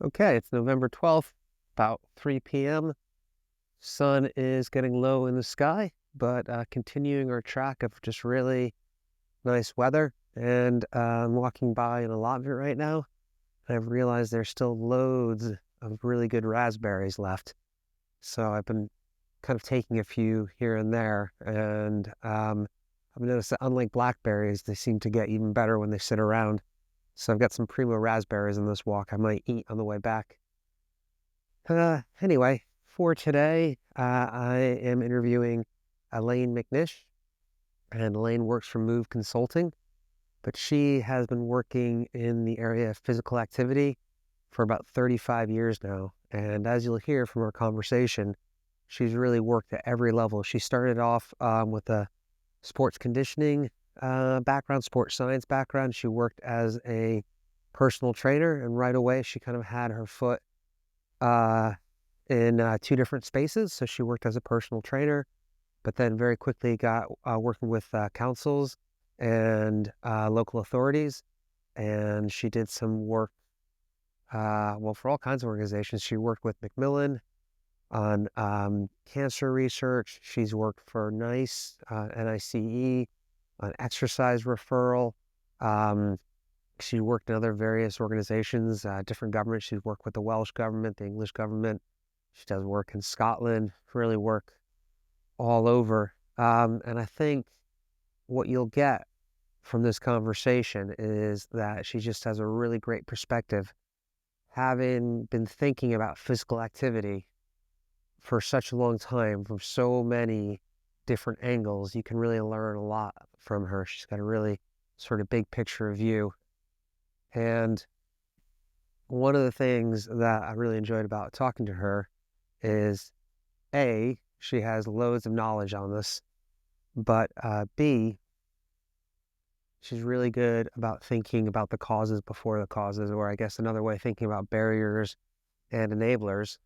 Okay, it's November 12th, about 3 p.m. Sun is getting low in the sky, but continuing our track of just really nice weather. And I'm walking by an allotment right now, and I've realized there's still loads of really good raspberries left. So I've been kind of taking a few here and there, and I've noticed that unlike blackberries, they seem to get even better when they sit around. So I've got some primo raspberries in this walk I might eat on the way back. Anyway, for today, I am interviewing Elaine McNish, and Elaine works for Move Consulting, but she has been working in the area of physical activity for about 35 years now. And as you'll hear from our conversation, she's really worked at every level. She started off with a sports conditioning background, sports science background. She worked as a personal trainer, and right away she kind of had her foot uh, in two different spaces. So she worked as a personal trainer, but then very quickly got working with councils and local authorities. And she did some work, well, for all kinds of organizations. She worked with Macmillan on cancer research. She's worked for NICE, NICE, on exercise referral. Um, she worked in other various organizations, different governments. She's worked with the Welsh government, the English government. She does work in Scotland, really work all over. And I think what you'll get from this conversation is that she just has a really great perspective, having been thinking about physical activity for such a long time from so many different angles. You can really learn a lot from her. She's got a really sort of big picture view. And one of the things that I really enjoyed about talking to her is A, she has loads of knowledge on this, but B, she's really good about thinking about the causes before the causes, or I guess another way, thinking about barriers and enablers,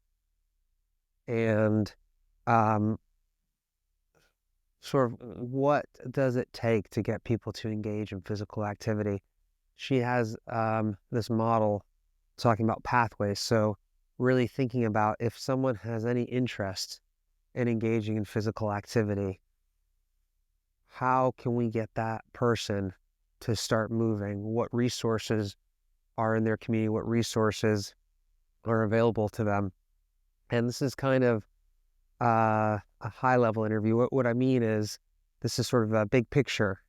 and um, sort of what does it take to get people to engage in physical activity. She has this model talking about pathways. So really thinking about if someone has any interest in engaging in physical activity, how can we get that person to start moving? What resources are in their community? What resources are available to them? And this is kind of a high level interview. What I mean is, this is sort of a big picture.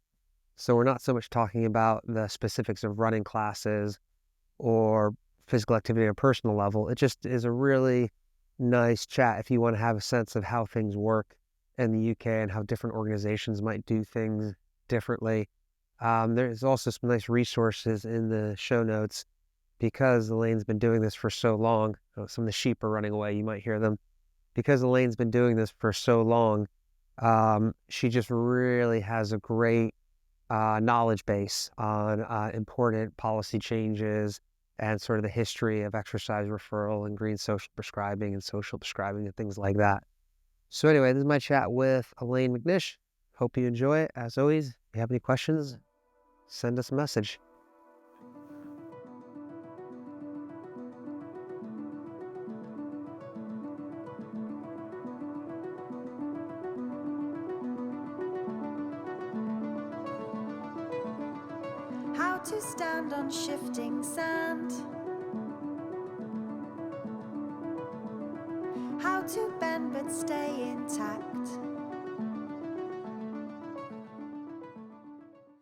So we're not so much talking about the specifics of running classes or physical activity on a personal level. It just is a really nice chat if you want to have a sense of how things work in the UK and how different organizations might do things differently. There's also some nice resources in the show notes because Elaine's been doing this for so long. Oh, some of the sheep are running away. You might hear them. Because Elaine's been doing this for so long, she just really has a great knowledge base on important policy changes and sort of the history of exercise referral and green social prescribing and social prescribing and things like that. So anyway, this is my chat with Elaine McNish. Hope you enjoy it. As always, if you have any questions, send us a message. How to stand on shifting sand. How to bend but stay intact.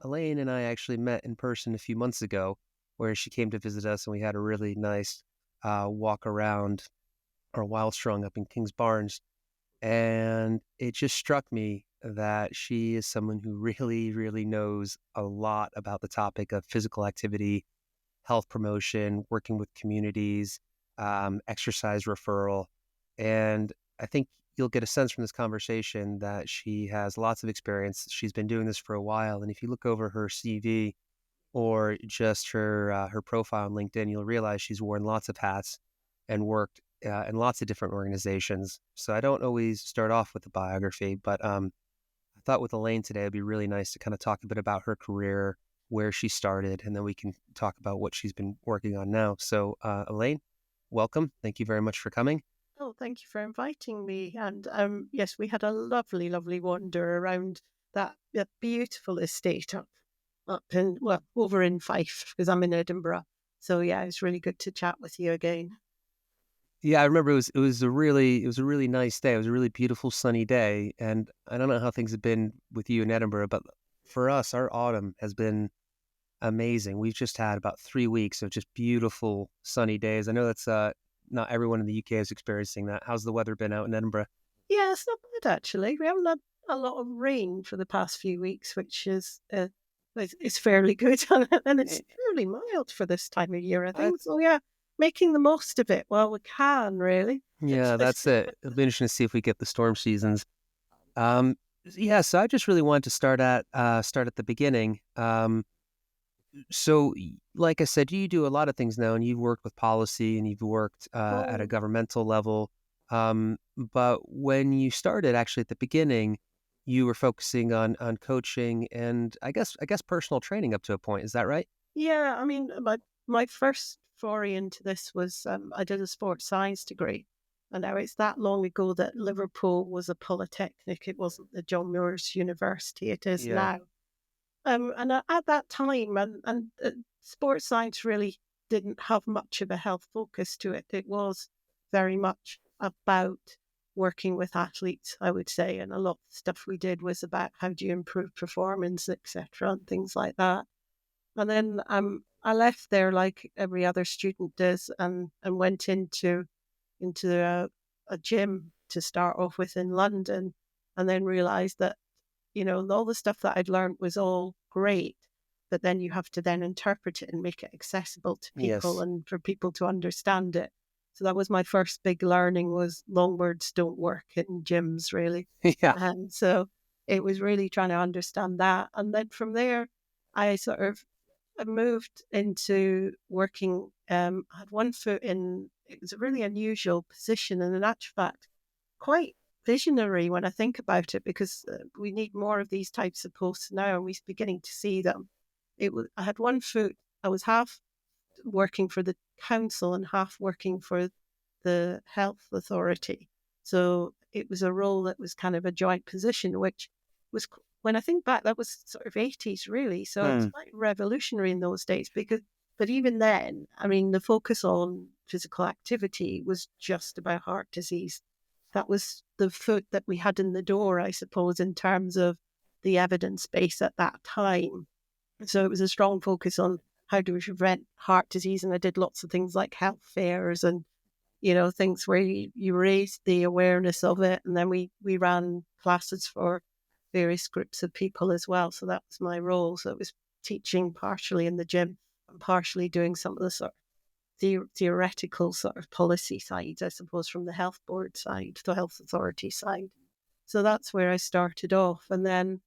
Elaine and I actually met in person a few months ago where she came to visit us, and we had a really nice walk around our Wild Strong up in Kings Barnes. And it just struck me that she is someone who really, really knows a lot about the topic of physical activity, health promotion, working with communities, exercise referral. And I think you'll get a sense from this conversation that she has lots of experience. She's been doing this for a while. And if you look over her CV or just her profile on LinkedIn, you'll realize she's worn lots of hats and worked in lots of different organizations. So I don't always start off with a biography, but I thought with Elaine today, it'd be really nice to kind of talk a bit about her career, where she started, and then we can talk about what she's been working on now. So Elaine? welcome. Thank you very much for coming. Oh, thank you for inviting me. And yes, we had a lovely, lovely wander around that beautiful estate up in, well, over in Fife, because I'm in Edinburgh. So yeah, it's really good to chat with you again. Yeah, I remember it was a really nice day. It was a really beautiful sunny day, and I don't know how things have been with you in Edinburgh, but for us, our autumn has been amazing. We've just had about 3 weeks of just beautiful sunny days. I know that's not everyone in the UK is experiencing that. How's the weather been out in Edinburgh? Yeah, it's not bad actually. We haven't had a lot of rain for the past few weeks, which is it's fairly good, and it's Eh, fairly mild for this time of year, I I, think. So yeah, making the most of it while we can, really. yeah, that's it. It'll be interesting to see if we get the storm seasons. Um, yeah, so I just really wanted to start at the beginning. Like I said, you do a lot of things now, and you've worked with policy, and you've worked at a Oh, governmental level. But when you started, actually at the beginning, you were focusing on coaching and I guess personal training up to a point. Is that right? yeah, I mean, my first foray into this was I did a sports science degree, and now it's that long ago that Liverpool was a polytechnic. It wasn't the John Moores University it is Yeah. now. At that time, and sports science really didn't have much of a health focus to it. It was very much about working with athletes, I would say, and a lot of stuff we did was about how do you improve performance, etc., and things like that. And then I left there like every other student does, and went into a gym to start off with in London, and then realised that all the stuff that I'd learned was all great, but then you have to then interpret it and make it accessible to people Yes. and for people to understand it. So that was my first big learning was long words don't work in gyms really. Yeah. And so it was really trying to understand that. And then from there, I sort of I moved into working. I had one foot in, it was a really unusual position. And in actual fact, quite visionary when I think about it, because we need more of these types of posts now, and we're beginning to see them. I had one foot. I was half working for the council and half working for the health authority. So it was a role that was kind of a joint position, which was, when I think back, that was sort of 80s really. So it was Hmm. quite revolutionary in those days but even then, I mean, the focus on physical activity was just about heart disease. That was the foot that we had in the door, I suppose, in terms of the evidence base at that time. So it was a strong focus on how do we prevent heart disease. And I did lots of things like health fairs and, things where you raised the awareness of it. And then we ran classes for various groups of people as well. So that was my role. So it was teaching partially in the gym and partially doing some of the sort of theoretical sort of policy side, I suppose, from the health board side, the health authority side. So that's where I started off. And then,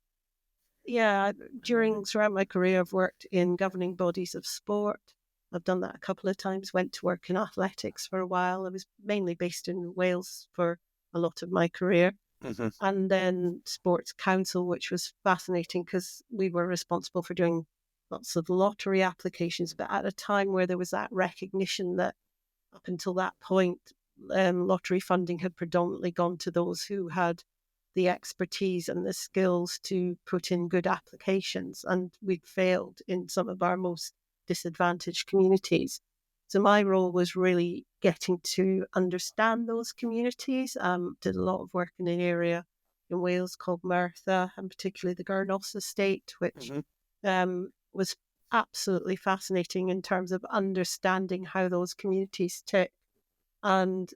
yeah, throughout my career, I've worked in governing bodies of sport. I've done that a couple of times, went to work in athletics for a while. I was mainly based in Wales for a lot of my career. Mhm. And then Sports Council, which was fascinating because we were responsible for doing lots of lottery applications, but at a time where there was that recognition that up until that point, lottery funding had predominantly gone to those who had the expertise and the skills to put in good applications. And we'd failed in some of our most disadvantaged communities. So my role was really getting to understand those communities. Did a lot of work in an area in Wales called Merthyr, and particularly the Gyrnos estate, which Mhm. was absolutely fascinating in terms of understanding how those communities tick and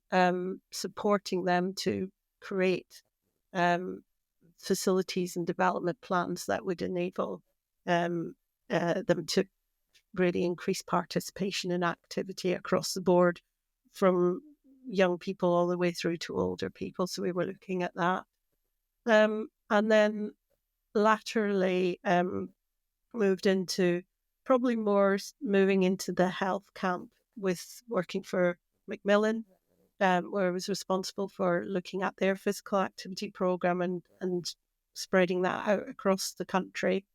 supporting them to create um, facilities and development plans that would enable um, them to really increase participation and activity across the board from young people all the way through to older people. So we were looking at that. And then laterally moved into probably more moving into the health camp with working for Macmillan, where I was responsible for looking at their physical activity program and spreading that out across the country,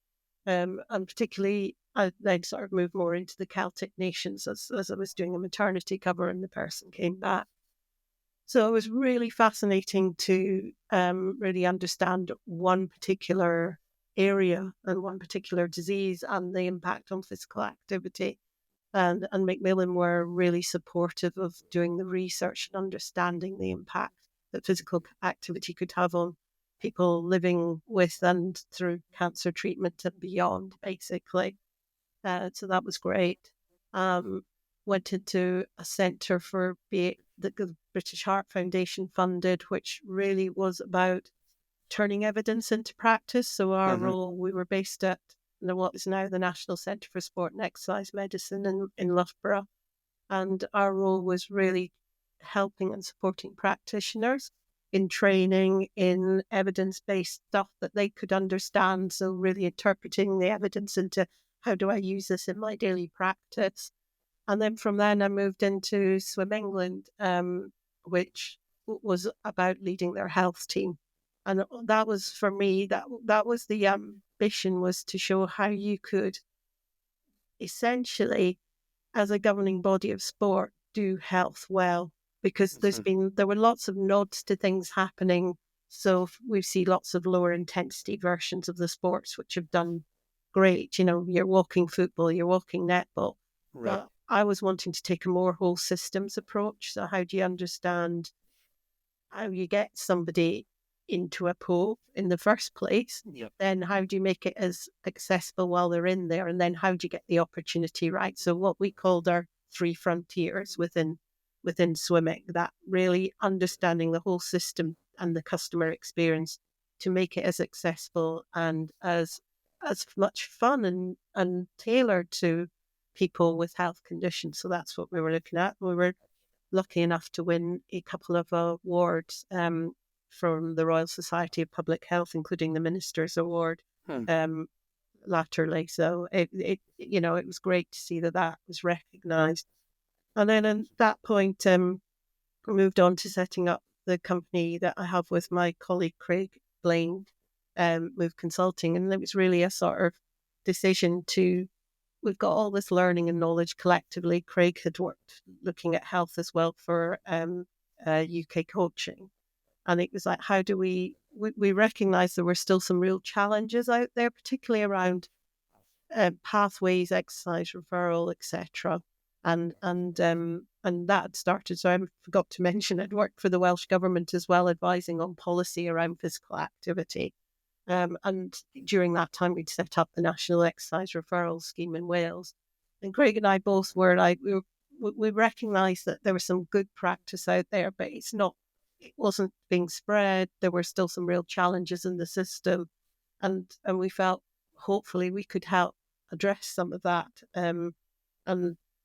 and particularly I then sort of moved more into the Celtic nations as I was doing a maternity cover and the person came back. So it was really fascinating to really understand one particular area and one particular disease and the impact on physical activity. And Macmillan were really supportive of doing the research and understanding the impact that physical activity could have on people living with and through cancer treatment and beyond, basically. So that was great. Um, Went into a centre for the British Heart Foundation funded, which really was about turning evidence into practice. So our role, we were based at what is now the National Centre for Sport and Exercise Medicine in Loughborough. And our role was really helping and supporting practitioners in training in evidence-based stuff that they could understand. So really interpreting the evidence into how do I use this in my daily practice. And then from then I moved into Swim England, which was about leading their health team. And that was for me, that was the ambition, was to show how you could essentially, as a governing body of sport, do health well, because there were lots of nods to things happening. So we see lots of lower intensity versions of the sports which have done great. You know, you're walking football, you're walking netball. Right. But I was wanting to take a more whole systems approach. So how do you understand how you get somebody into a pool in the first place? Yep. Then how do you make it as accessible while they're in there? And then how do you get the opportunity right? So what we called our three frontiers within swimming, that really understanding the whole system and the customer experience to make it as accessible and as much fun and tailored to people with health conditions. So that's what we were looking at. We were lucky enough to win a couple of awards from the Royal Society of Public Health, including the Minister's Award, latterly. So it was great to see that was recognised. And then at that point, I moved on to setting up the company that I have with my colleague Craig Blaine, Move Consulting, and it was really a sort of decision to. We've got all this learning and knowledge collectively. Craig had worked looking at health as well for UK coaching. And it was like, how do we recognise there were still some real challenges out there, particularly around pathways, exercise referral, etc. And that started. So I forgot to mention I'd worked for the Welsh Government as well, advising on policy around physical activity. And during that time, we'd set up the National Exercise Referral Scheme in Wales. And Craig and I both were like, we recognised that there was some good practice out there, but it wasn't being spread. There were still some real challenges in the system. And we felt hopefully we could help address some of that. And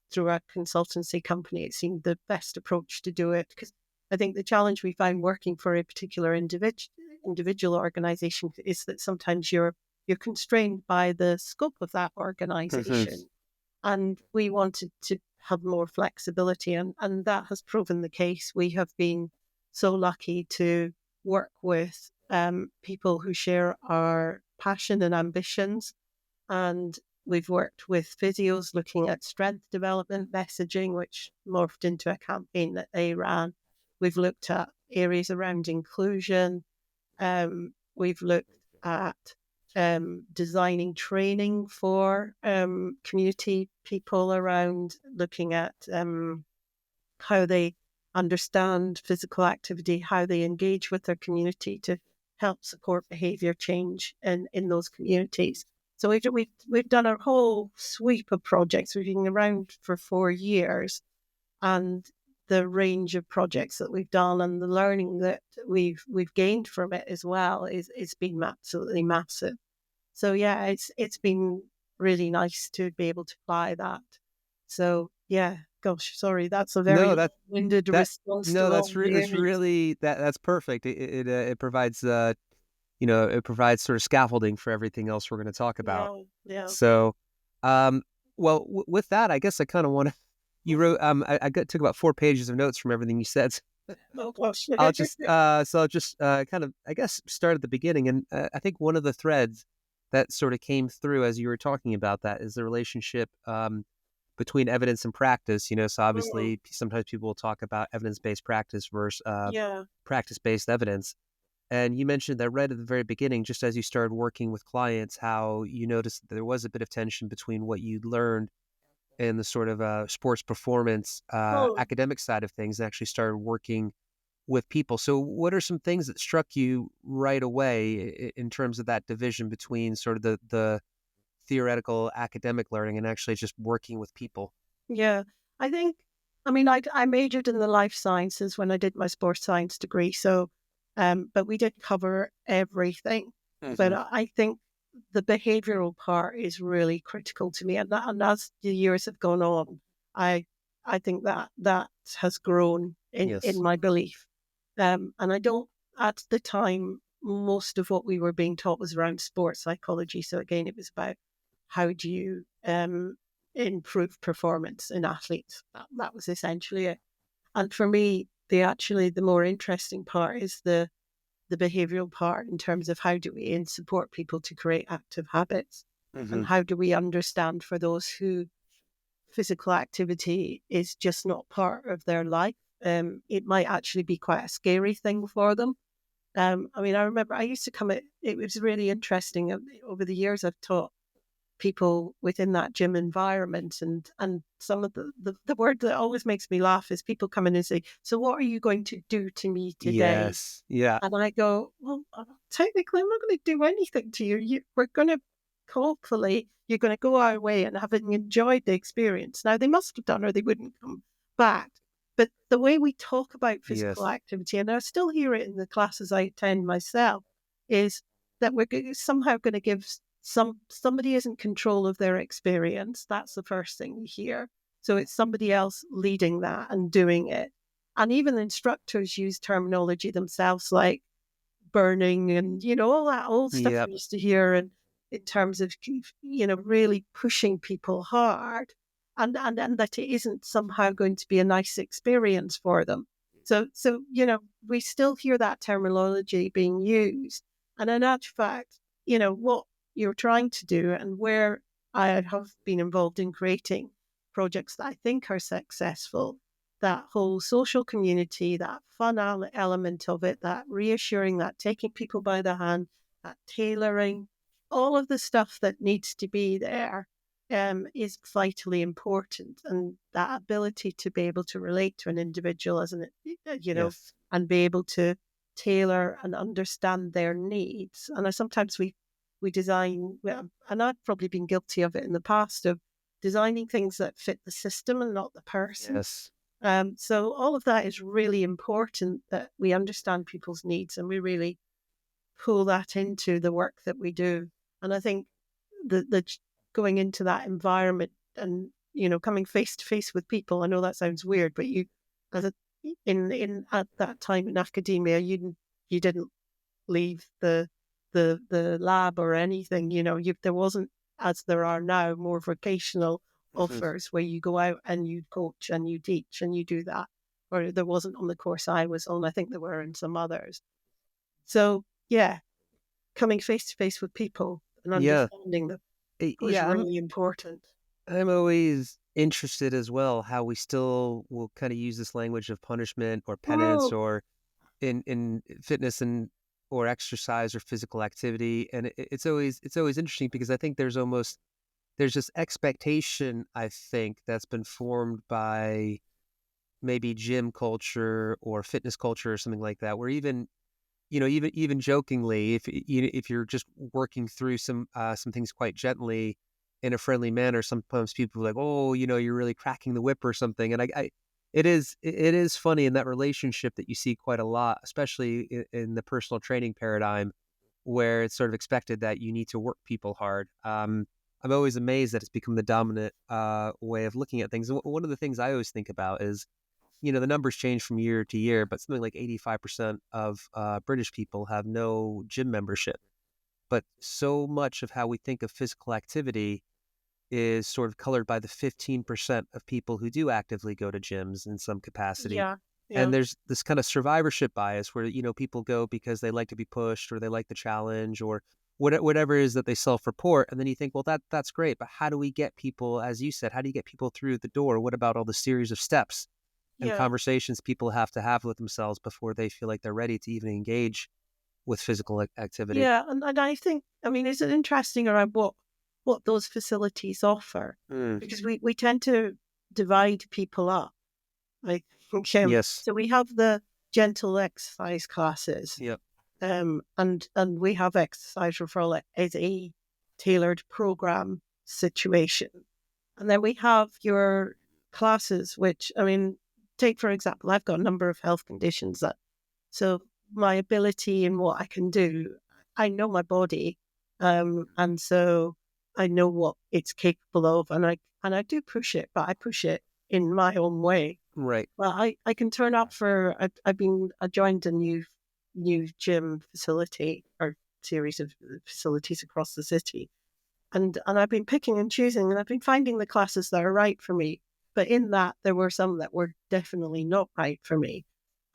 through our consultancy company, it seemed the best approach to do it, because I think the challenge we found working for a particular individual organisation is that sometimes you're constrained by the scope of that organisation. And we wanted to have more flexibility, and that has proven the case. We have been so lucky to work with people who share our passion and ambitions. And we've worked with physios looking at strength development messaging, which morphed into a campaign that they ran. We've looked at areas around inclusion. We've looked at designing training for community people around looking at how they understand physical activity, how they engage with their community to help support behaviour change in those communities. So we've done a whole sweep of projects. We've been around for 4 years, and the range of projects that we've done and the learning that we've gained from it as well is been absolutely massive. So yeah, it's been really nice to be able to apply that. So yeah, gosh, sorry, that's a very No, winded that response no, to all that's the that's areas. really that's perfect. It provides it provides sort of scaffolding for everything else we're going to talk about. Yeah, yeah. So, well, with that, I guess I kind of want to. You wrote, took about 4 pages of notes from everything you said. Oh gosh. I'll just kind of, I guess, start at the beginning. And I think one of the threads that sort of came through as you were talking about that is the relationship between evidence and practice. So Mm, obviously sometimes people will talk about evidence-based practice versus yeah. practice-based evidence. And you mentioned that right at the very beginning, just as you started working with clients, how you noticed that there was a bit of tension between what you'd learned in the sort of sports performance Oh, academic side of things and actually started working with people. So what are some things that struck you right away in terms of that division between sort of the theoretical academic learning and actually just working with people? yeah. I think, I mean, I majored in the life sciences when I did my sports science degree. So, but we did cover everything. But Hmm. I think the behavioral part is really critical to me. And as the years have gone on, I, I think that has grown in Yes. my belief. And I don't, at the time, most of what we were being taught was around sports psychology. So again, it was about how do you improve performance in athletes. That was essentially it. And for me, the more interesting part is the behavioral part in terms of how do we support people to create active habits, and Hmm. how do we understand for those who physical activity is just not part of their life. It might actually be quite a scary thing for them. I mean, I remember I used to come at it was really interesting. Over the years, I've taught people within that gym environment, and some of the word that always makes me laugh is people come in and say, so what are you going to do to me today? Yes. Yeah. And I go, well, technically I'm not going to do anything to we're going to, hopefully you're going to go our way and having enjoyed the experience. Now they must have done or they wouldn't come back, but the way we talk about physical Yes. activity, and I still hear it in the classes I attend myself, is that somehow going to give somebody is in control of their experience. That's the first thing we hear. So it's somebody else leading that and doing it. And even instructors use terminology themselves like burning and, all that old stuff Yep. we used to hear. And in terms of, really pushing people hard, and that it isn't somehow going to be a nice experience for them. So, we still hear that terminology being used. And in actual fact, what you're trying to do and where I have been involved in creating projects that I think are successful, that whole social community, that fun element of it, that reassuring, that taking people by the hand, that tailoring, all of the stuff that needs to be there is vitally important. And that ability to be able to relate to an individual Yes. and be able to tailor and understand their needs. And sometimes we design, well, and I've probably been guilty of it in the past, of designing things that fit the system and not the person. Yes. So all of that is really important, that we understand people's needs and we really pull that into the work that we do. And I think the going into that environment and coming face to face with people. I know that sounds weird, but as a, in at that time in academia, you didn't leave the lab or anything. There wasn't, as there are now, more vocational Hmm. offers where you go out and you coach and you teach and you do that. Or there wasn't on the course I was on. I think there were in some others. So yeah, coming face to face with people and Yeah. understanding them was Yeah. really important. I'm always interested as well how we still will kind of use this language of punishment or penance Oh, or in fitness and or exercise or physical activity. And it's always interesting because I think there's this expectation, I think, that's been formed by maybe gym culture or fitness culture or something like that, where even jokingly, if you're just working through some things quite gently in a friendly manner, sometimes people are like, oh, you're really cracking the whip or something. And it is funny in that relationship that you see quite a lot, especially in the personal training paradigm, where it's sort of expected that you need to work people hard. I'm always amazed that it's become the dominant way of looking at things. And one of the things I always think about is, the numbers change from year to year, but something like 85% of British people have no gym membership. But so much of how we think of physical activity is sort of colored by the 15% of people who do actively go to gyms in some capacity. yeah, And yeah, there's this kind of survivorship bias where, people go because they like to be pushed or they like the challenge whatever it is that they self-report. And then you think, well, that's great, but how do we get people, as you said, how do you get people through the door? What about all the series of steps and Yeah. conversations people have to have with themselves before they feel like they're ready to even engage with physical activity? Yeah. And I think, I mean, it's interesting around what those facilities offer, Mm. because we tend to divide people up. Like, Yes. so we have the gentle exercise classes, Yep. and we have exercise referral as a tailored program situation. And then we have your classes, which, I mean, take for example, I've got a number of health conditions that, so my ability and what I can do, I know my body, and so I know what it's capable of, and I do push it, but I push it in my own way. Right. Well, I can turn up for I joined a new gym facility or series of facilities across the city, and I've been picking and choosing, and I've been finding the classes that are right for me. But in that, there were some that were definitely not right for me,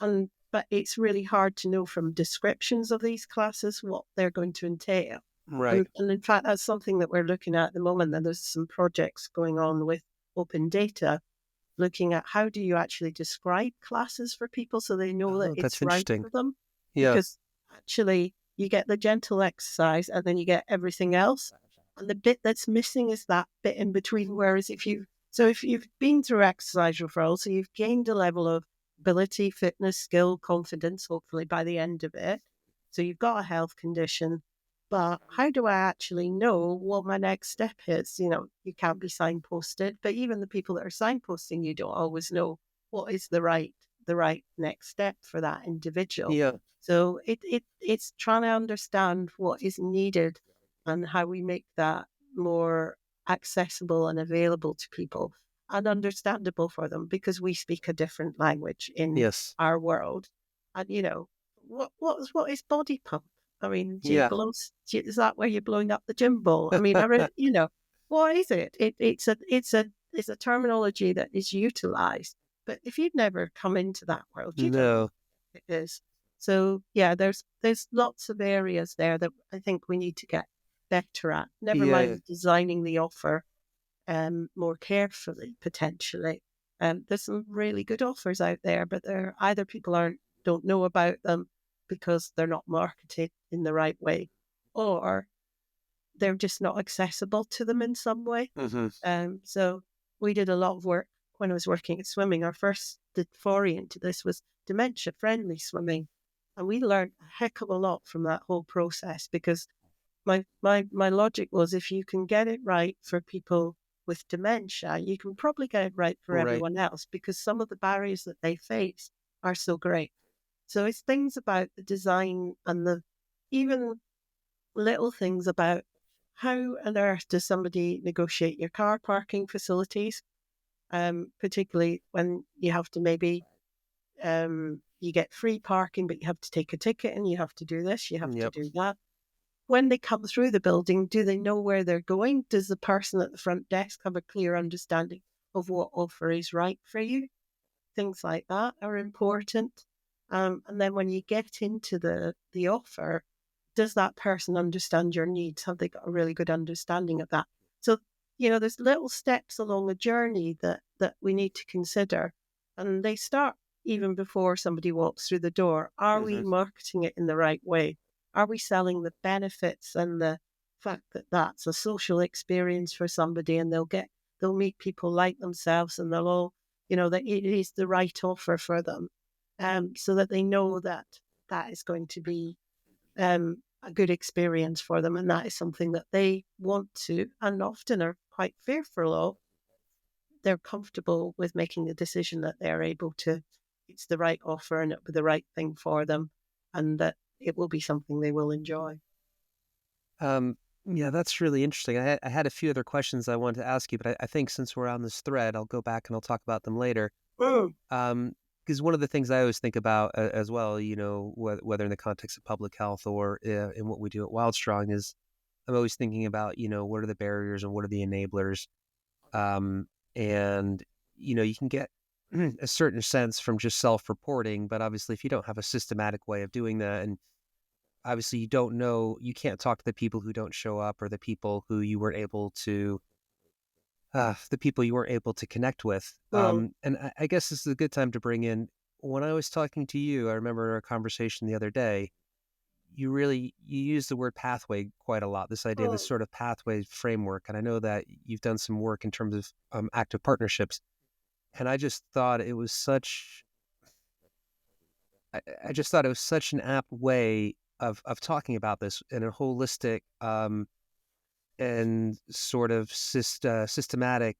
and but it's really hard to know from descriptions of these classes what they're going to entail. Right. And in fact, that's something that we're looking at the moment. And there's some projects going on with open data, looking at how do you actually describe classes for people so they know that Oh, it's that's right interesting. for them. Yeah. Because actually, you get the gentle exercise and then you get everything else. And the bit that's missing is that bit in between. Whereas if you've been through exercise referral, so you've gained a level of ability, fitness, skill, confidence, hopefully by the end of it. So you've got a health condition, but how do I actually know what my next step is? You know, you can't be signposted, but even the people that are signposting, you don't always know what is the right next step for that individual. Yeah. So it's trying to understand what is needed and how we make that more accessible and available to people and understandable for them, because we speak a different language in Yes. our world. And what is body pump? I mean, Yeah. is that where you're blowing up the gym ball? I mean, what is it? It's a terminology that is utilized, but if you've never come into that world, you don't know No. what it is. So yeah, there's lots of areas there that I think we need to get better at. Never Yeah. mind designing the offer more carefully, potentially. There's some really good offers out there, but they're either people don't know about them because they're not marketed in the right way, or they're just not accessible to them in some way. Hmm. So we did a lot of work when I was working at swimming. Our first foray into this was dementia-friendly swimming, and we learned a heck of a lot from that whole process, because my logic was, if you can get it right for people with dementia, you can probably get it right for Right. everyone else, because some of the barriers that they face are so great. So it's things about the design and the even little things about how on earth does somebody negotiate your car parking facilities, particularly when you have to maybe you get free parking, but you have to take a ticket and you have to do this, you have to Yep. do that. When they come through the building, do they know where they're going? Does the person at the front desk have a clear understanding of what offer is right for you? Things like that are important. And then when you get into the offer, does that person understand your needs? Have they got a really good understanding of that? So, there's little steps along the journey that we need to consider. And they start even before somebody walks through the door. Are we Hmm. marketing it in the right way? Are we selling the benefits and the fact that that's a social experience for somebody, and they'll meet people like themselves, and they'll all, that it is the right offer for them, so that they know that that is going to be a good experience for them, and that is something that they want to, and often are quite fearful of. They're comfortable with making the decision that they're able to, it's the right offer and it'll be the right thing for them, and that it will be something they will enjoy. Um, yeah, that's really interesting. I had a few other questions I wanted to ask you, but I think since we're on this thread, I'll go back and I'll talk about them later. Mm. Because one of the things I always think about as well, whether in the context of public health or in what we do at Wildstrong, is I'm always thinking about, what are the barriers and what are the enablers. Um, and, you can get a certain sense from just self-reporting, but obviously if you don't have a systematic way of doing that, and obviously you don't know, you can't talk to the people who don't show up, or the people who you weren't able to, connect with. Mm. And I guess this is a good time to bring in, when I was talking to you, I remember our conversation the other day, you use the word pathway quite a lot, this idea of this Mm. sort of pathway framework. And I know that you've done some work in terms of active partnerships. And I just thought it was such, I just thought it was such an apt way of talking about this in a holistic and sort of systematic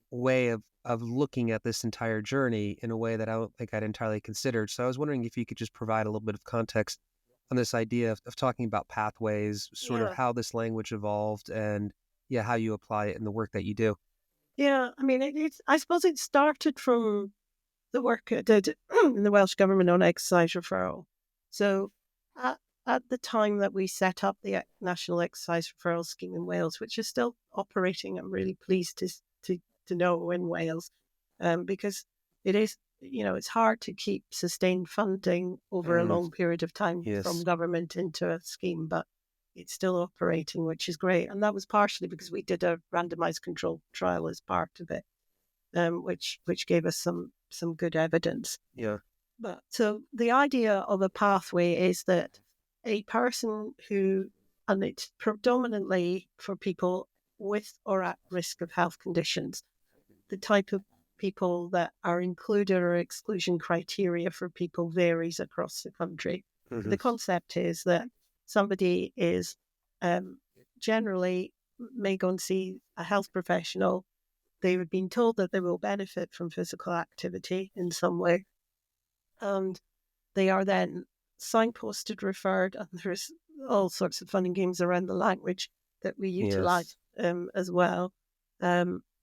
way of looking at this entire journey in a way that I don't think I'd entirely considered. So I was wondering if you could just provide a little bit of context on this idea of talking about pathways, sort of Yeah. how this language evolved, and yeah, how you apply it in the work that you do. Yeah. I mean, I suppose it started from the work I did in the Welsh Government on exercise referral. So at, at the time that we set up the National Exercise Referral Scheme in Wales, which is still operating, I'm really pleased to know in Wales, because it is, it's hard to keep sustained funding over a Mm, long period of time from yes. government into a scheme, but it's still operating, which is great. And that was partially because we did a randomized controlled trial as part of it, which gave us some good evidence. Yeah. But so the idea of a pathway is that a person who, and it's predominantly for people with or at risk of health conditions, the type of people that are included or exclusion criteria for people varies across the country. Hmm. The concept is that somebody is um, generally may go and see a health professional. They've been told that they will benefit from physical activity in some way, and they are then signposted, referred, and there's all sorts of fun and games around the language that we Yes. utilize as well,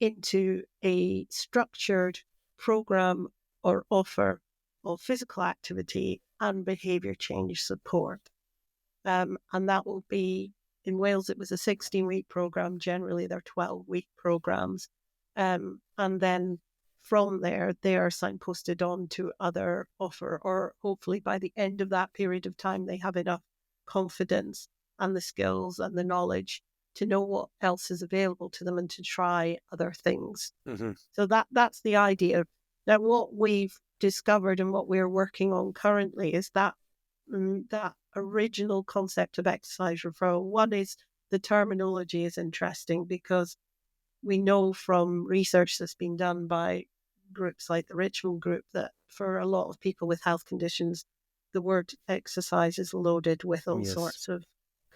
into a structured program or offer of physical activity and behaviour change support. And that will be, in Wales, it was a 16-week program. Generally, they're 12-week programs. And then from there, they are signposted on to other offer, or hopefully by the end of that period of time, they have enough confidence and the skills and the knowledge to know what else is available to them and to try other things. Hmm. So that's the idea. Now, what we've discovered and what we're working on currently is that original concept of exercise referral. One is the terminology is interesting because we know from research that's been done by groups like the Richmond Group that for a lot of people with health conditions, the word exercise is loaded with all Yes. sorts of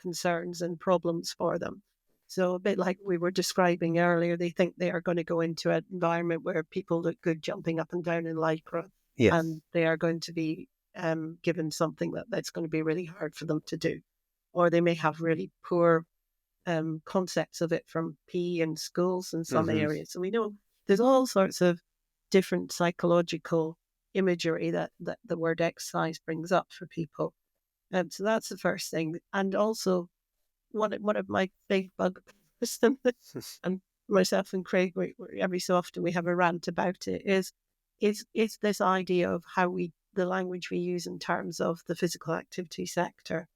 concerns and problems for them. So a bit like we were describing earlier, they think they are going to go into an environment where people look good jumping up and down in lycra, Yes. and they are going to be given something that's going to be really hard for them to do. Or they may have really poor concepts of it from PE in schools in some Hmm. areas. So we know there's all sorts of different psychological imagery that the word exercise brings up for people. So that's the first thing. And also one of my big bugbears, and myself and Craig, every so often we have a rant about it, is this idea of the language we use in terms of the physical activity sector.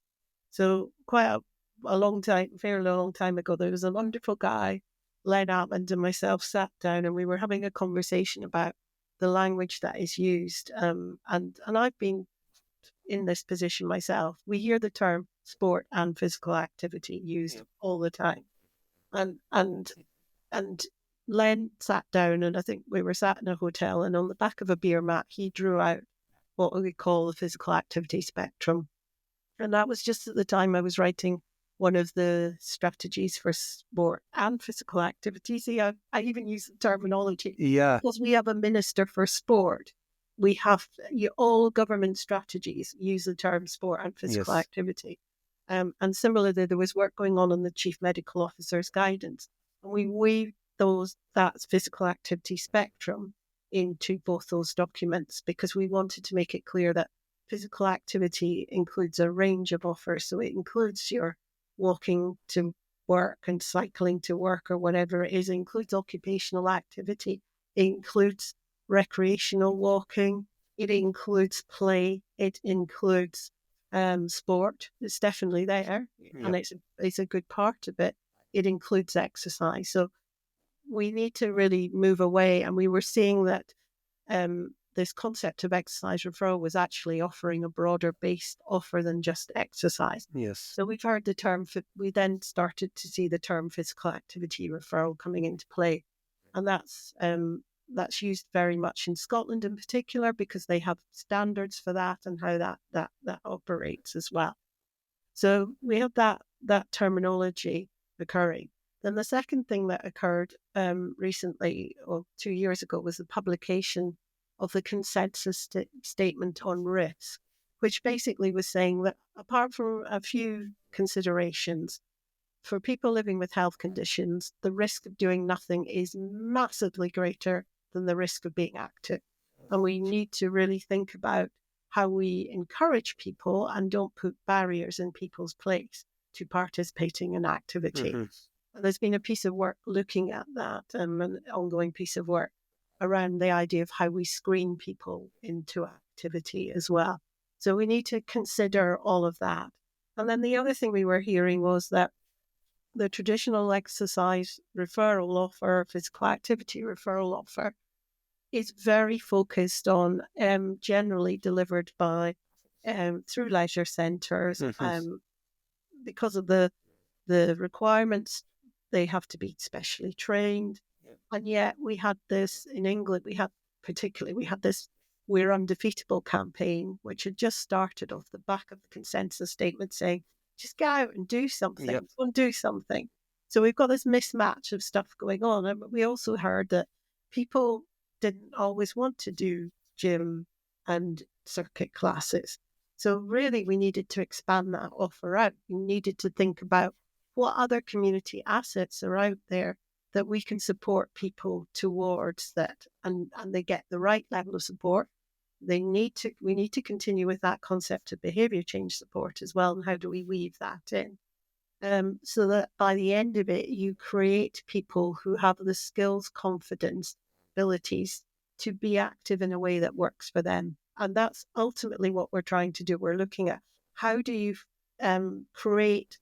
So quite a long time, fairly long time ago, there was a wonderful guy, Len Atmond, and myself sat down and we were having a conversation about the language that is used. And I've been in this position myself. We hear the term sport and physical activity used all the time. And and Len sat down, and I think we were sat in a hotel, and on the back of a beer mat, he drew out what we call the physical activity spectrum. And that was just at the time I was writing one of the strategies for sport and physical activity. See, I even use the terminology Yeah. because we have a minister for sport. We have all government strategies use the term sport and physical Yes. activity. And similarly, there was work going on the chief medical officer's guidance. And we weaved that physical activity spectrum into both those documents because we wanted to make it clear that physical activity includes a range of offers. So it includes your walking to work and cycling to work or whatever it is. It includes occupational activity. It includes recreational walking. It includes play. It includes sport. It's definitely there, and it's a good part of it. It includes exercise. So we need to really move away. And we were seeing that this concept of exercise referral was actually offering a broader based offer than just exercise. Yes. So we've heard the term, we then started to see the term physical activity referral coming into play. And that's used very much in Scotland in particular, because they have standards for that and how that operates as well. So we have that terminology occurring. Then the second thing that occurred recently, or 2 years ago, was the publication of the consensus statement on risk, which basically was saying that apart from a few considerations, for people living with health conditions, the risk of doing nothing is massively greater than the risk of being active. And we need to really think about how we encourage people and don't put barriers in people's place to participating in activity. And there's been a piece of work looking at that, an ongoing piece of work around the idea of how we screen people into activity as well. So we need to consider all of that. And then the other thing we were hearing was that the traditional exercise referral offer, physical activity referral offer, is very focused on generally delivered by through leisure centres. Because of the requirements, they have to be specially trained. And yet we had this in England, we had this We're Undefeatable campaign, which had just started off the back of the consensus statement saying, just go out and do something, go and do something. So we've got this mismatch of stuff going on. And we also heard that people didn't always want to do gym and circuit classes. So really we needed to expand that offer out. We needed to think about what other community assets are out there that we can support people towards that, and they get the right level of support. We need to continue with that concept of behaviour change support as well, and how do we weave that in? So that by the end of it, you create people who have the skills, confidence, abilities to be active in a way that works for them. And that's ultimately what we're trying to do. We're looking at how do you create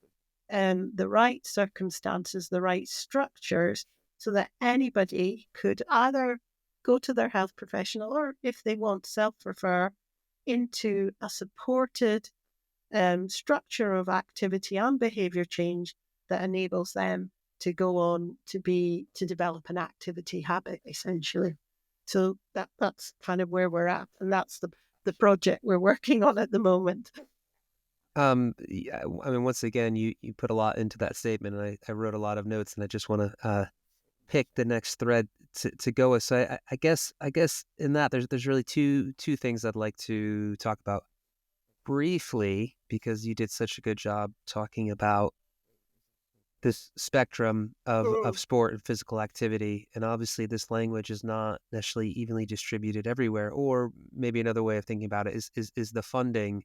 the right circumstances, the right structures, so that anybody could either go to their health professional or, if they want, self-refer into a supported structure of activity and behaviour change that enables them to go on to develop an activity habit, essentially. So that's kind of where we're at, and that's the project we're working on at the moment. Yeah, I mean, once again, you put a lot into that statement, and I wrote a lot of notes, and I just want to pick the next thread to go with. So I guess in that there's really two things I'd like to talk about briefly, because you did such a good job talking about this spectrum of sport and physical activity. And obviously this language is not necessarily evenly distributed everywhere, or maybe another way of thinking about it is the funding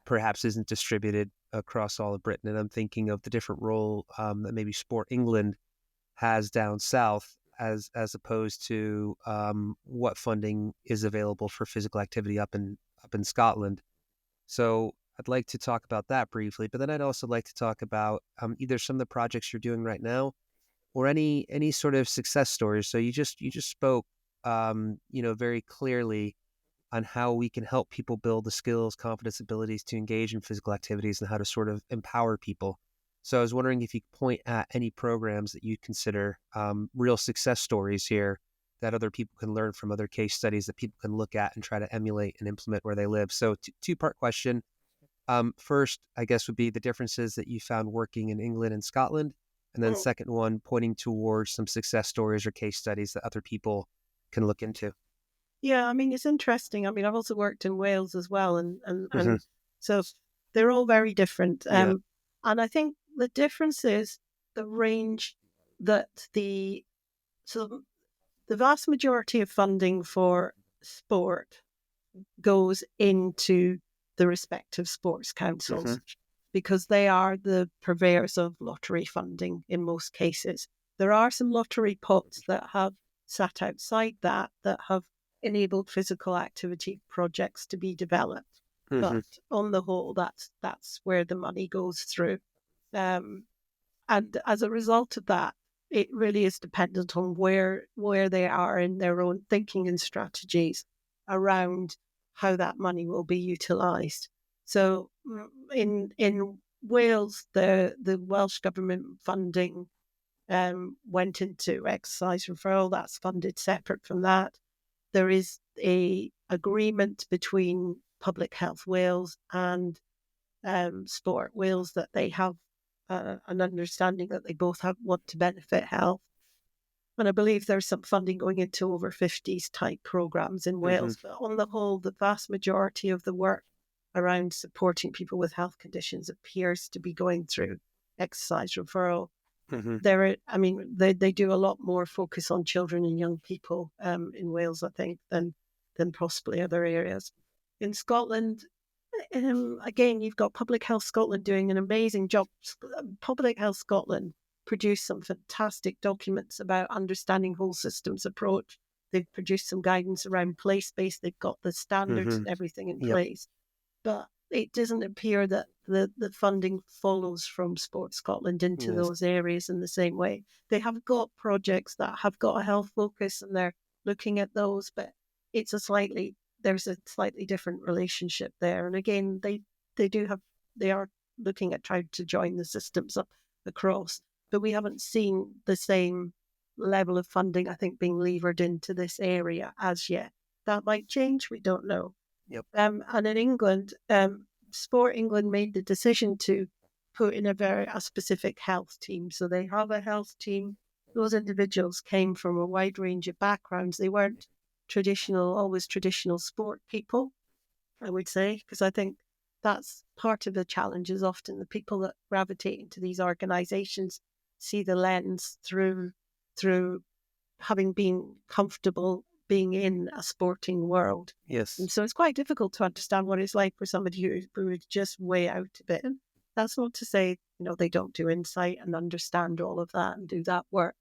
perhaps isn't distributed across all of Britain. And I'm thinking of the different role that maybe Sport England has down south as opposed to what funding is available for physical activity up in Scotland. So I'd like to talk about that briefly, but then I'd also like to talk about either some of the projects you're doing right now, or any sort of success stories. So you just spoke, very clearly on how we can help people build the skills, confidence, abilities to engage in physical activities, and how to sort of empower people. So I was wondering if you could point at any programs that you consider real success stories here that other people can learn from, other case studies that people can look at and try to emulate and implement where they live. So two-part question. First, I guess, would be the differences that you found working in England and Scotland. And then second one, pointing towards some success stories or case studies that other people can look into. Yeah, I mean, it's interesting. I mean, I've also worked in Wales as well. And so they're all very different. And I think the difference is the range that the vast majority of funding for sport goes into the respective sports councils, because they are the purveyors of lottery funding in most cases. There are some lottery pots that have sat outside that have enabled physical activity projects to be developed. But on the whole, that's where the money goes through. Um, and as a result of that, it really is dependent on where they are in their own thinking and strategies around how that money will be utilised. So in Wales, the Welsh government funding went into exercise referral. That's funded separate from that. There is a agreement between Public Health Wales and Sport Wales that they have an understanding that they both want to benefit health. And I believe there's some funding going into over 50s type programs in Wales. But on the whole, the vast majority of the work around supporting people with health conditions appears to be going through exercise referral. They do a lot more focus on children and young people in Wales, I think, than possibly other areas. In Scotland, again, you've got Public Health Scotland doing an amazing job. Public Health Scotland produced some fantastic documents about understanding whole systems approach. They've produced some guidance around place-based. They've got the standards and everything in place. But it doesn't appear that the funding follows from Sport Scotland into those areas in the same way. They have got projects that have got a health focus and they're looking at those, but there's a slightly different relationship there. And again, they are looking at trying to join the systems up across, but we haven't seen the same level of funding, I think, being levered into this area as yet. That might change, we don't know. And in England, Sport England made the decision to put in a specific health team. So they have a health team. Those individuals came from a wide range of backgrounds. They weren't always traditional sport people, I would say, because I think that's part of the challenge is often the people that gravitate into these organisations see the lens through having been comfortable being in a sporting world. Yes. And so it's quite difficult to understand what it's like for somebody who is just way out of it. And that's not to say, they don't do insight and understand all of that and do that work.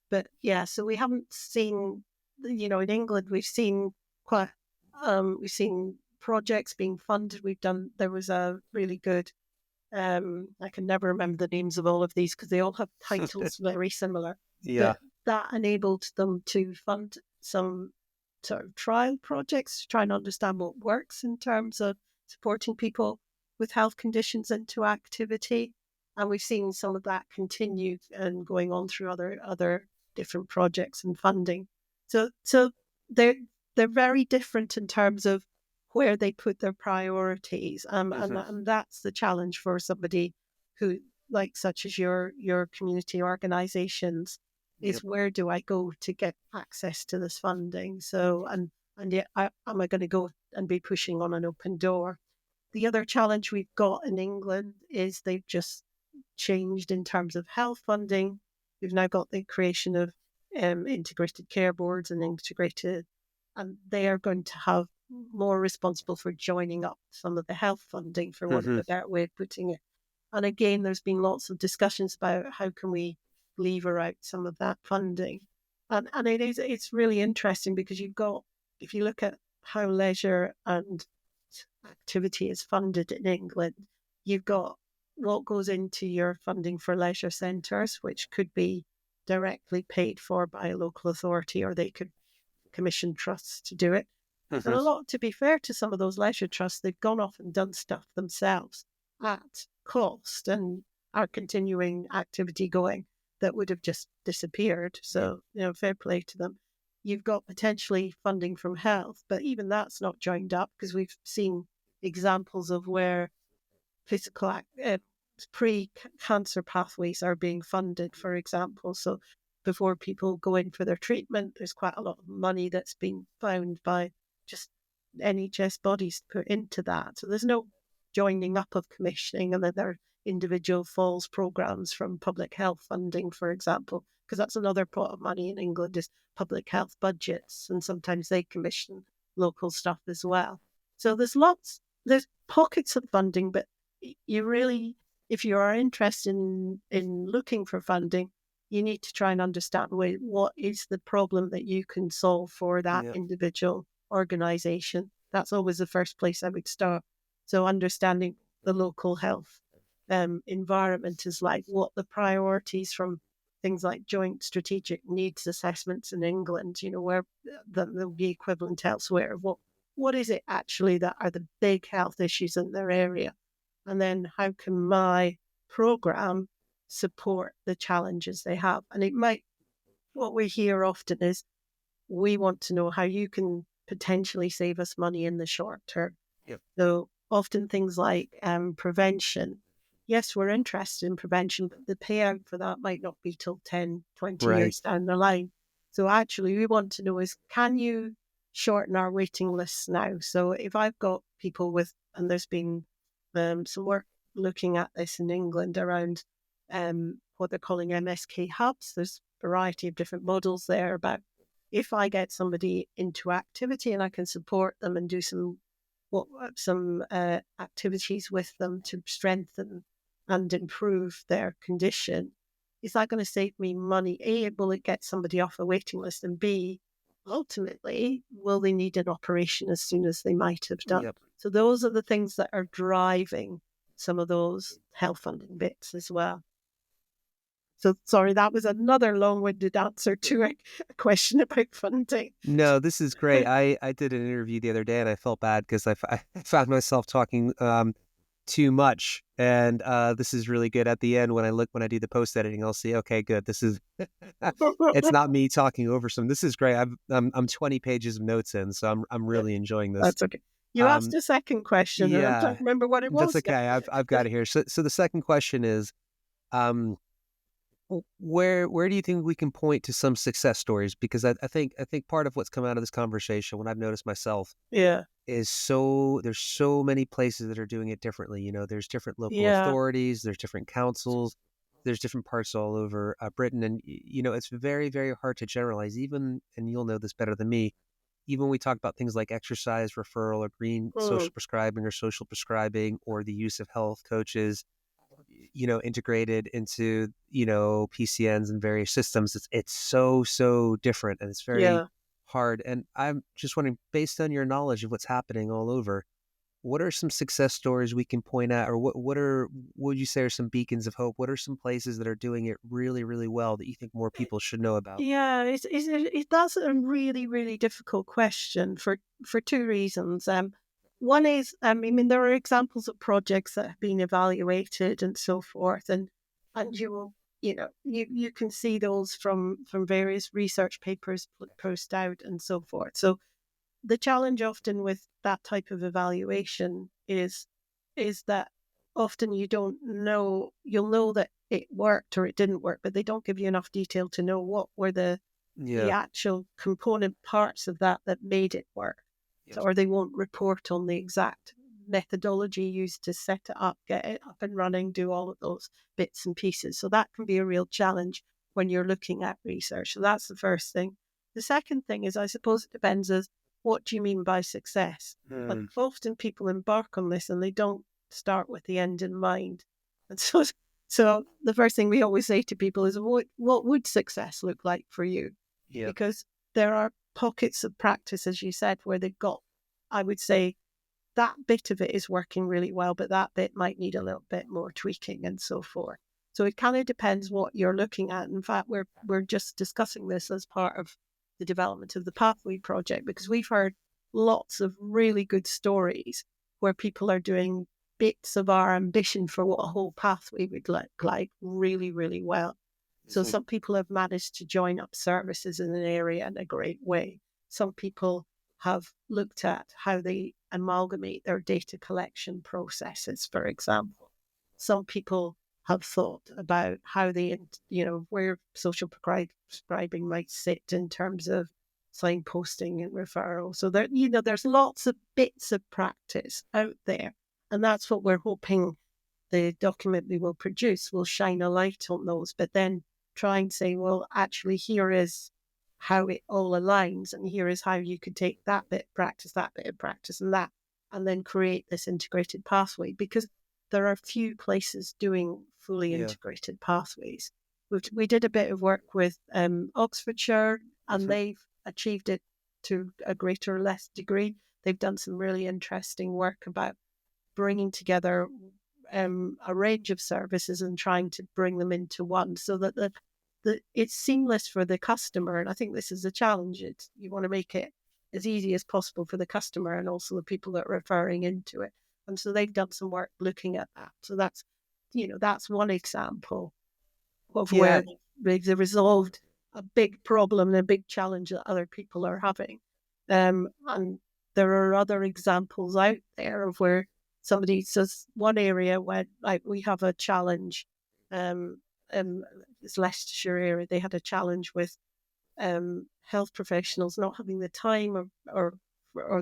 But yeah, so we haven't seen, in England, we've seen projects being funded. There was a really good, I can never remember the names of all of these because they all have titles very similar. Yeah. But that enabled them to fund some sort of trial projects to try and understand what works in terms of supporting people with health conditions into activity. And we've seen some of that continue and going on through other different projects and funding. So they're very different in terms of where they put their priorities. And that's the challenge for somebody who, such as your community organisations, is where do I go to get access to this funding? So, and yet, am I going to go and be pushing on an open door? The other challenge we've got in England is they've just changed in terms of health funding. We've now got the creation of integrated care boards and they are going to have more responsible for joining up some of the health funding, for want of a better way of putting it. And again, there's been lots of discussions about how can we lever out some of that funding. And it's really interesting because if you look at how leisure and activity is funded in England, you've got what goes into your funding for leisure centres, which could be directly paid for by a local authority, or they could commission trusts to do it. And a lot, to be fair to some of those leisure trusts, they've gone off and done stuff themselves at cost and are continuing activity going that would have just disappeared. So, fair play to them. You've got potentially funding from health, but even that's not joined up because we've seen examples of where physical pre-cancer pathways are being funded, for example. So before people go in for their treatment, there's quite a lot of money that's been found by just NHS bodies to put into that. So there's no joining up of commissioning, and then there are individual falls programs from public health funding, for example, because that's another pot of money in England is public health budgets, and sometimes they commission local stuff as well. So there's pockets of funding, but you really, if you are interested in looking for funding, you need to try and understand what is the problem that you can solve for that individual organisation. That's always the first place I would start. So understanding the local health environment is like, what the priorities from things like joint strategic needs assessments in England, where there'll be equivalent elsewhere. What is it actually that are the big health issues in their area? And then how can my program support the challenges they have? And what we hear often is, we want to know how you can potentially save us money in the short term. Yep. So often things like prevention. Yes, we're interested in prevention, but the payout for that might not be till 10, 20 Right. years down the line. So actually we want to know is, can you shorten our waiting lists now? So if I've got people and there's been some work looking at this in England around what they're calling MSK hubs. There's a variety of different models there about, if I get somebody into activity and I can support them and do some activities with them to strengthen and improve their condition, is that going to save me money? A, will it get somebody off a waiting list? And B, ultimately, will they need an operation as soon as they might have done? Yep. So those are the things that are driving some of those health funding bits as well. So sorry, that was another long-winded answer to a question about funding. No, this is great. I did an interview the other day and I felt bad because I found myself talking too much. And this is really good. At the end, when I do the post editing, I'll see, okay, good. This is it's not me talking over some. This is great. I'm 20 pages of notes in, so I'm really enjoying this. That's okay. You asked a second question, and I don't remember what it was. That's okay. I've got it here. So the second question is, where do you think we can point to some success stories? Because I think part of what's come out of this conversation, what I've noticed myself, is there's so many places that are doing it differently. There's different local authorities, there's different councils, there's different parts all over Britain, and it's very, very hard to generalize. Even, and you'll know this better than me, even when we talk about things like exercise referral or green social prescribing or social prescribing, or the use of health coaches, integrated into, PCNs and various systems, it's so different, and it's very hard. And I'm just wondering, based on your knowledge of what's happening all over, what are some success stories we can point at, or what would you say are some beacons of hope? What are some places that are doing it really, really well that you think more people should know about? Yeah, that's a really, really difficult question for two reasons. One is, there are examples of projects that have been evaluated and so forth, and you will, you can see those from various research papers posted out and so forth. So the challenge often with that type of evaluation is that often you'll know that it worked or it didn't work, but they don't give you enough detail to know what were the actual component parts of that made it work. Yes. Or they won't report on the exact methodology used to set it up, get it up and running, do all of those bits and pieces. So that can be a real challenge when you're looking at research. So that's the first thing. The second thing is, I suppose it depends as, what do you mean by success? But often people embark on this and they don't start with the end in mind. And so the first thing we always say to people is, what would success look like for you? Yep. Because there are pockets of practice, as you said, where they've got, I would say, that bit of it is working really well, but that bit might need a little bit more tweaking and so forth. So it kind of depends what you're looking at. In fact, we're just discussing this as part of the development of the Pathway project, because we've heard lots of really good stories where people are doing bits of our ambition for what a whole pathway would look like really, really well. So some people have managed to join up services in an area in a great way. Some people have looked at how they amalgamate their data collection processes, for example. Some people have thought about how they, where social prescribing might sit in terms of signposting and referral. So there's lots of bits of practice out there. And that's what we're hoping the document we will produce will shine a light on those, but then try and say, well, actually, here is how it all aligns, and here is how you could take that bit of practice, and then create this integrated pathway, because there are few places doing fully integrated pathways. We did a bit of work with Oxfordshire, and they've achieved it to a greater or less degree. They've done some really interesting work about bringing together a range of services and trying to bring them into one so that it's seamless for the customer. And I think this is a challenge. You want to make it as easy as possible for the customer and also the people that are referring into it. And so they've done some work looking at that. So that's one example of Yeah. where they've resolved a big problem and a big challenge that other people are having. And there are other examples out there of where somebody says one area where like we have a challenge, this Leicestershire area, they had a challenge with health professionals not having the time or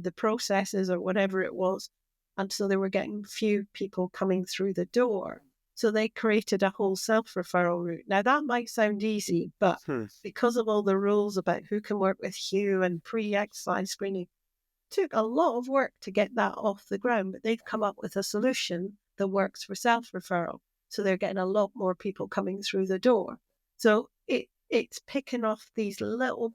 the processes or whatever it was. And so they were getting few people coming through the door. So they created a whole self-referral route. Now that might sound easy, but because of all the rules about who can work with who and pre-exercise screening, took a lot of work to get that off the ground, but they've come up with a solution that works for self-referral. So they're getting a lot more people coming through the door. So it's picking off these little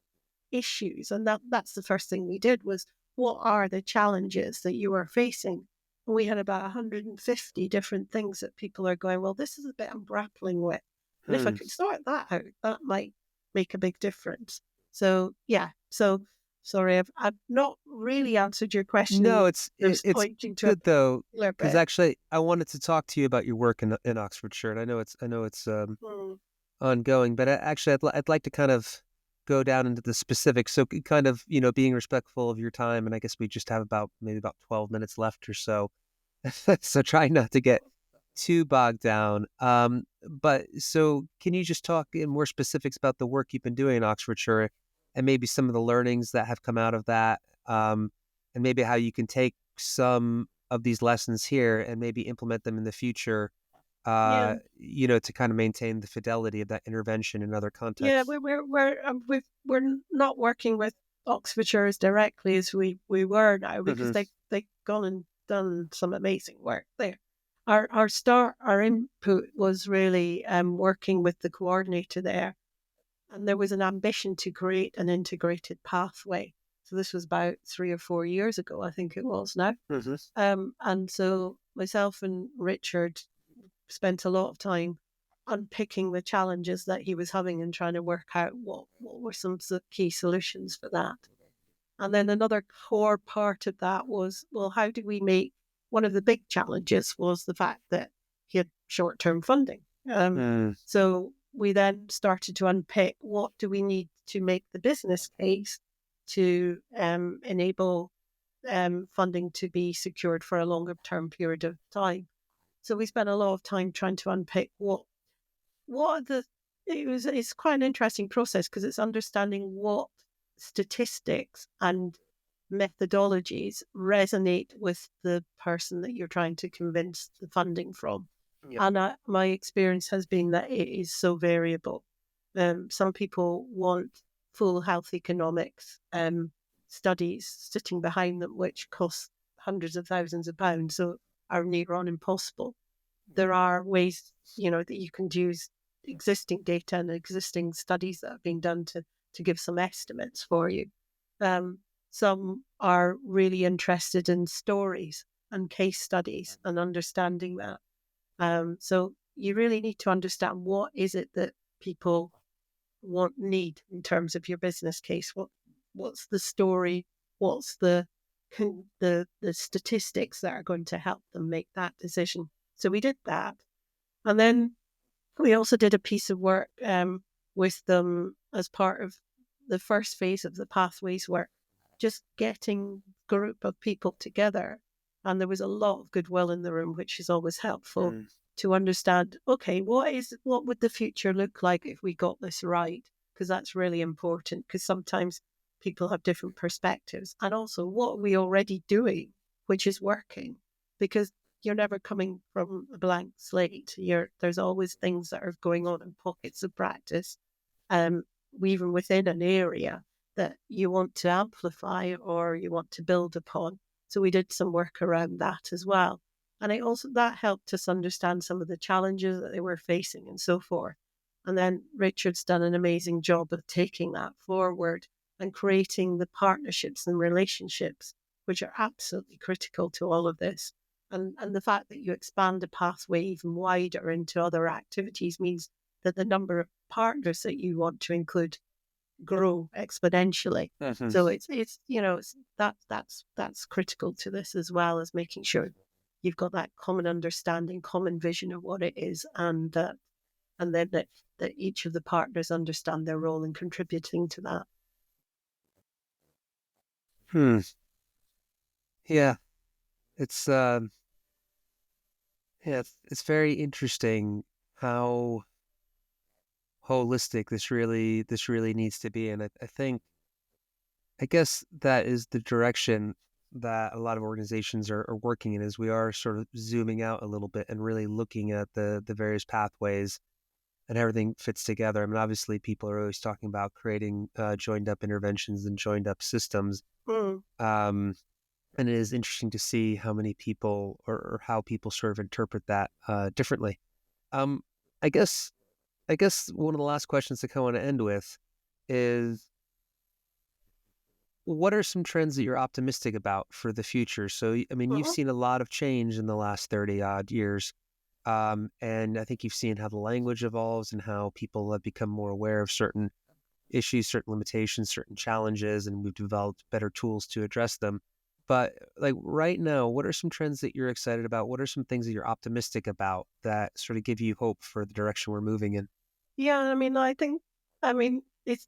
issues. And that's the first thing we did was, what are the challenges that you are facing? And we had about 150 different things that people are going, well, this is a bit I'm grappling with. And if I could sort that out, that might make a big difference. So, yeah. So, sorry, I've not really answered your question. No, There's it's pointing to good though, a clear because bit. actually I wanted to talk to you about your work in Oxfordshire, and I know it's ongoing, but actually I'd like to kind of go down into the specifics. So kind of, being respectful of your time, and I guess we just have maybe about 12 minutes left or so. So try not to get too bogged down. But so can you just talk in more specifics about the work you've been doing in Oxfordshire and maybe some of the learnings that have come out of that, and maybe how you can take some of these lessons here and maybe implement them in the future, Yeah. to kind of maintain the fidelity of that intervention in other Yeah, contexts. we're not working with Oxfordshire as directly as we were now because Hmm. they've gone and done some amazing work there. Our input was really working with the coordinator there, and there was an ambition to create an integrated pathway. So this was about 3 or 4 years ago, I think it was now. Hmm. And so myself and Richard spent a lot of time unpicking the challenges that he was having and trying to work out what were some key solutions for that. And then another core part of that was, well, how do we make one of the big challenges was the fact that he had short term funding. Mm. So we then started to unpick what do we need to make the business case to enable funding to be secured for a longer term period of time. So we spent a lot of time trying to unpick what are the. It's quite an interesting process because it's understanding what statistics and methodologies resonate with the person that you're trying to convince the funding from. Yep. And my experience has been that it is so variable. Some people want full health economics studies sitting behind them, which cost hundreds of thousands of pounds, so are near on impossible. There are ways, that you can use existing data and existing studies that have been done to give some estimates for you. Some are really interested in stories and case studies and understanding that. So you really need to understand what is it that people need in terms of your business case. What's the story? What's the statistics that are going to help them make that decision? So we did that, and then we also did a piece of work with them as part of the first phase of the pathways work, just getting a group of people together. And there was a lot of goodwill in the room, which is always helpful to understand, okay, what would the future look like if we got this right? Because that's really important, because sometimes people have different perspectives. And also, what are we already doing, which is working? Because you're never coming from a blank slate. There's always things that are going on in pockets of practice, even within an area that you want to amplify or you want to build upon. So we did some work around that as well. And that helped us understand some of the challenges that they were facing and so forth. And then Richard's done an amazing job of taking that forward and creating the partnerships and relationships, which are absolutely critical to all of this. And the fact that you expand the pathway even wider into other activities means that the number of partners that you want to include grow exponentially. Mhm. So it's that's critical to this, as well as making sure you've got that common understanding, common vision of what it is, and then that each of the partners understand their role in contributing to that. Hmm. Yeah, it's yeah, it's very interesting how holistic this really needs to be, and I think I guess that is the direction that a lot of organizations are working in, is we are sort of zooming out a little bit and really looking at the various pathways and everything fits together. I mean, obviously, people are always talking about creating joined up interventions and joined up systems. Mm. Um, and it is interesting to see how many people or how people sort of interpret that differently. Um, I guess I guess one of the last questions to kind of want to end with is, what are some trends that you're optimistic about for the future? So, I mean, you've Mhm. seen a lot of change in the last 30 odd years. And I think you've seen how the language evolves and how people have become more aware of certain issues, certain limitations, certain challenges, and we've developed better tools to address them. But like right now, what are some trends that you're excited about? What are some things that you're optimistic about that sort of give you hope for the direction we're moving in? Yeah, I mean,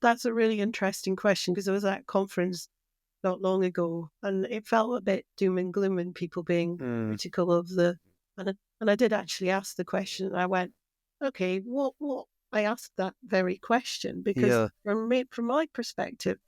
that's a really interesting question, because I was at a conference not long ago, and it felt a bit doom and gloom, and people being Mm, critical of and I did actually ask the question, and I went, okay, what? I asked that very question because yeah. from my perspective,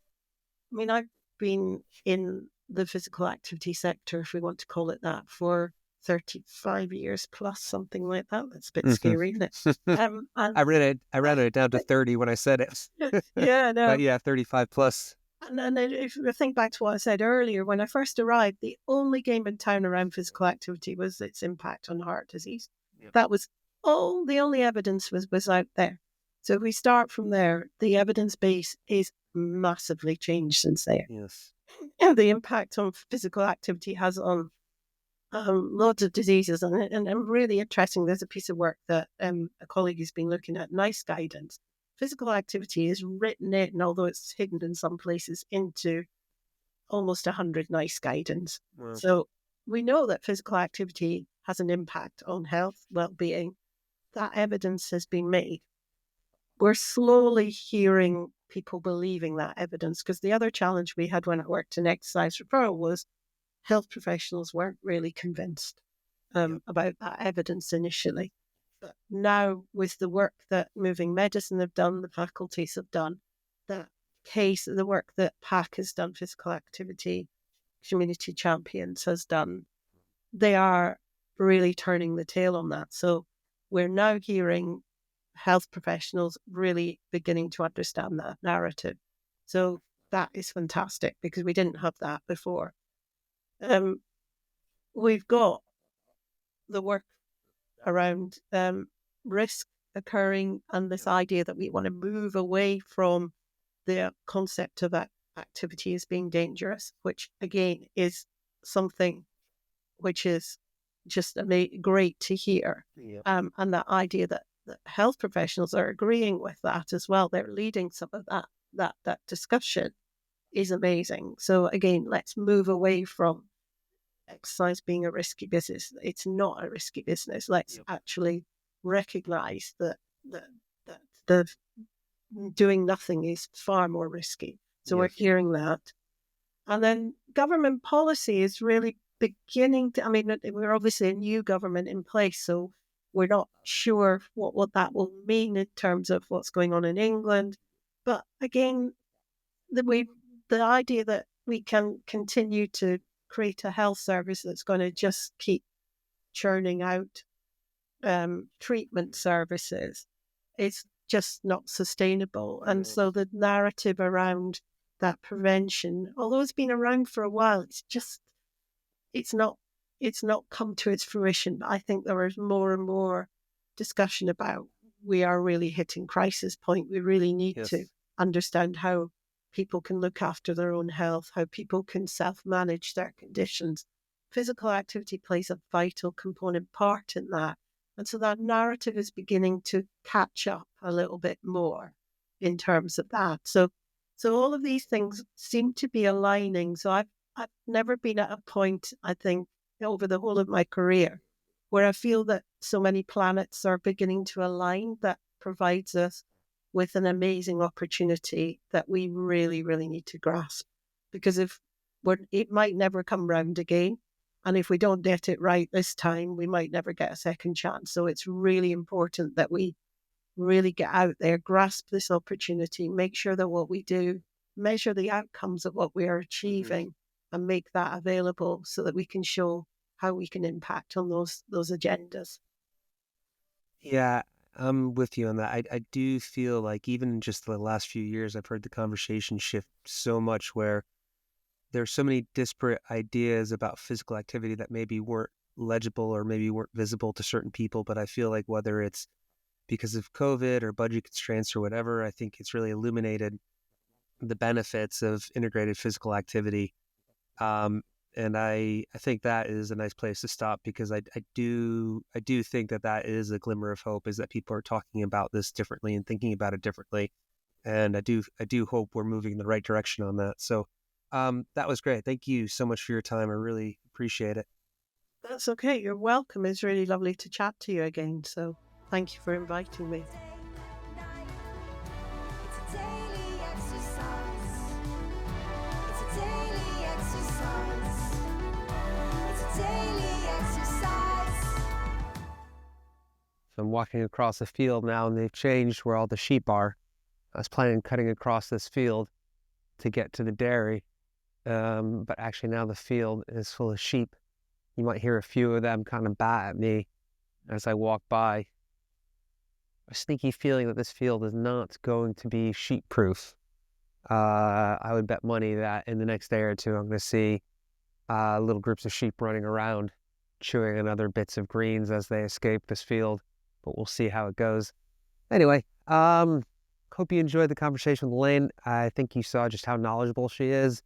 I mean, I've been in the physical activity sector, if we want to call it that, for 35 years plus, something like that. That's a bit Hmm. scary, isn't it? And I rounded it down to 30 when I said it. yeah, But no. yeah, 35 plus. And then if you think back to what I said earlier, when I first arrived, the only game in town around physical activity was its impact on heart disease. Yep. That was all the only evidence was out there. So if we start from there, the evidence base is massively changed since there. Yes. And the impact on physical activity has on lots of diseases. And really interesting, there's a piece of work that a colleague has been looking at, NICE guidance. Physical activity is written in, although it's hidden in some places, into almost 100 NICE guidance. Well, So we know that physical activity has an impact on health, well-being. That evidence has been made. We're slowly hearing people believing that evidence, because the other challenge we had when I worked in exercise referral was health professionals weren't really convinced yep. about that evidence initially. But now, with the work that Moving Medicine have done, the faculties have done, the work that PAC has done, Physical Activity Community Champions has done, they are really turning the tail on that. So we're now hearing health professionals really beginning to understand that narrative. So that is fantastic, because we didn't have that before. Um, we've got the work around risk occurring, and this idea that we want to move away from the concept of activity as being dangerous, which again is something which is just great to hear. Yep. And that idea that health professionals are agreeing with that as well. They're leading some of that discussion is amazing. So again, let's move away from exercise being a risky business. It's not a risky business. Let's Yep. actually recognize that that the doing nothing is far more risky. So we're Yes. hearing that. And then government policy is really beginning to, I mean, we're obviously a new government in place, so we're not sure what that will mean in terms of what's going on in England. But again, the idea that we can continue to create a health service that's going to just keep churning out treatment services is just not sustainable. And No. so the narrative around that prevention, although it's been around for a while, it's not it's not come to its fruition. But I think there is more and more discussion about, we are really hitting crisis point. We really need to Yes. understand how people can look after their own health, how people can self-manage their conditions physical activity plays a vital component part in that. And so that narrative is beginning to catch up a little bit more in terms of that. So all of these things seem to be aligning. So I've never been at a point, I think, over the whole of my career where I feel that so many planets are beginning to align that provides us with an amazing opportunity that we really, really need to grasp. Because it might never come round again. And if we don't get it right this time, we might never get a second chance. So it's really important that we really get out there, grasp this opportunity, make sure that what we do, measure the outcomes of what we are achieving and make that available so that we can show how we can impact on those agendas. Yeah, I'm with you on that. I do feel like even in just the last few years, I've heard the conversation shift so much where there's so many disparate ideas about physical activity that maybe weren't legible or maybe weren't visible to certain people. But I feel like whether it's because of COVID or budget constraints or whatever, I think it's really illuminated the benefits of integrated physical activity. Um, and I think that is a nice place to stop because I do think that that is a glimmer of hope, is that people are talking about this differently and thinking about it differently. And I do hope we're moving in the right direction on that. So that was great. Thank you so much for your time. I really appreciate it. That's okay. You're welcome. It's really lovely to chat to you again. So thank you for inviting me. It's a daily exercise. It's a daily exercise. It's a daily exercise. So I'm walking across a field now, and they've changed where all the sheep are. I was planning on cutting across this field to get to the dairy, but actually now the field is full of sheep. You might hear a few of them kind of bat at me as I walk by. A sneaky feeling that this field is not going to be sheep-proof. I would bet money that in the next day or two, I'm going to see little groups of sheep running around, chewing on other bits of greens as they escape this field. But we'll see how it goes. Anyway, hope you enjoyed the conversation with Elaine. I think you saw just how knowledgeable she is.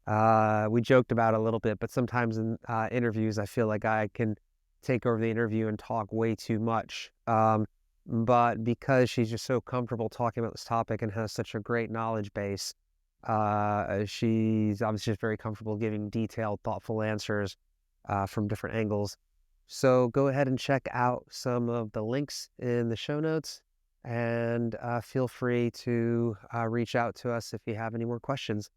We joked about it a little bit, but sometimes in interviews, I feel like I can take over the interview and talk way too much. But because she's just so comfortable talking about this topic and has such a great knowledge base, she's obviously just very comfortable giving detailed, thoughtful answers from different angles. So go ahead and check out some of the links in the show notes, and feel free to reach out to us if you have any more questions.